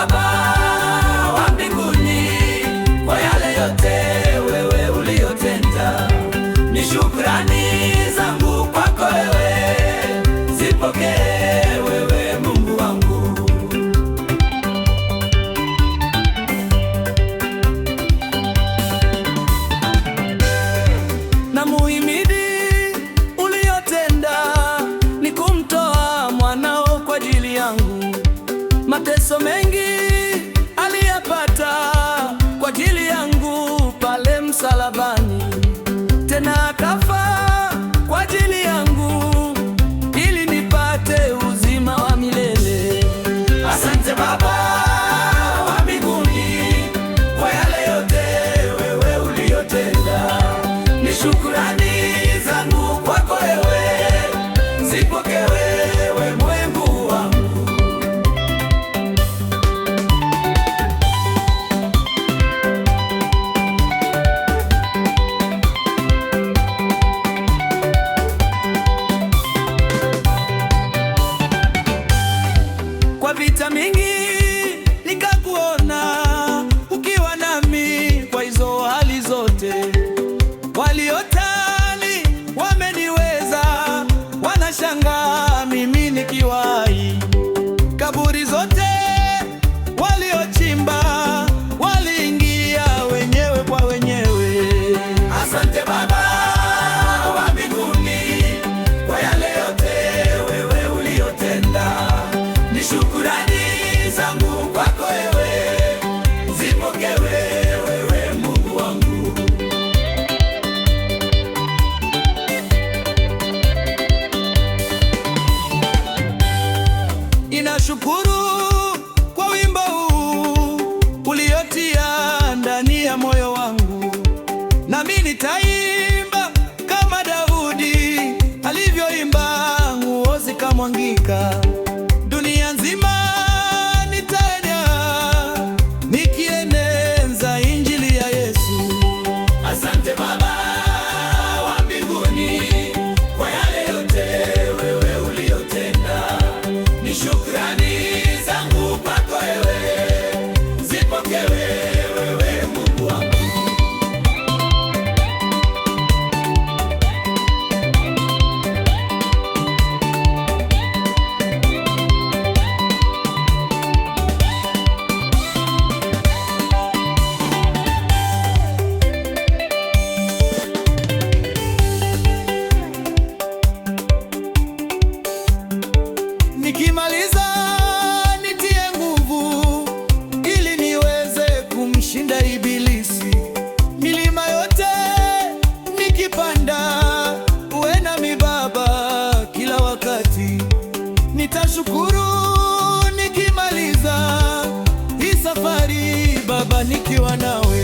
Baba wa mbinguni kwa yale yote wewe uliyotenda. Ni shukrani zangu kwako wewe, zipokee wewe Mungu wangu. Na muhimidi uliyotenda ni kumtoa mwanao kwa ajili yangu. Mateso mengi aliyapata kwa ajili yangu pale msalabani, tena akafa kwa ajili yangu ili nipate uzima wa milele. Asante Baba wa mbinguni kwa yale yote wewe uliyotenda. Ni shukrani zangu kwako wewe, zipokee wewe Mungu wangu. Kwa vita mingi nikakuona ukiwa nami kwa hizo hali zote. Waliotani wameniweza, wanashangaa mimi nikiwa hai. Kaburi zote waliochimba waliingia wenyewe kwa wenyewe. Asante Baba wa mbinguni kwa yale yote wewe uliyotenda. Ni shukrani zangu kwako wewe, zipokee wewe Mungu wangu. Ninashukuru kwa wimbo huu uliotia ndani ya moyo wangu, nami nitaimba kama Daudi alivyoimba, nguo zikamwangika. Dunia nzima nitaenea nikieneza injili ya Yesu. Asante Baba wa mbinguni kwa yale yote wewe uliyotenda. Ni shukrani zangu kwako wewe, zipokee wewe Mungu wangu. Nikimaliza nitie nguvu ili niweze kumshinda Ibilisi. Milima yote nikipanda, uwe nami Baba kila wakati. Nitashukuru nikimaliza hii safari Baba nikiwa nawe.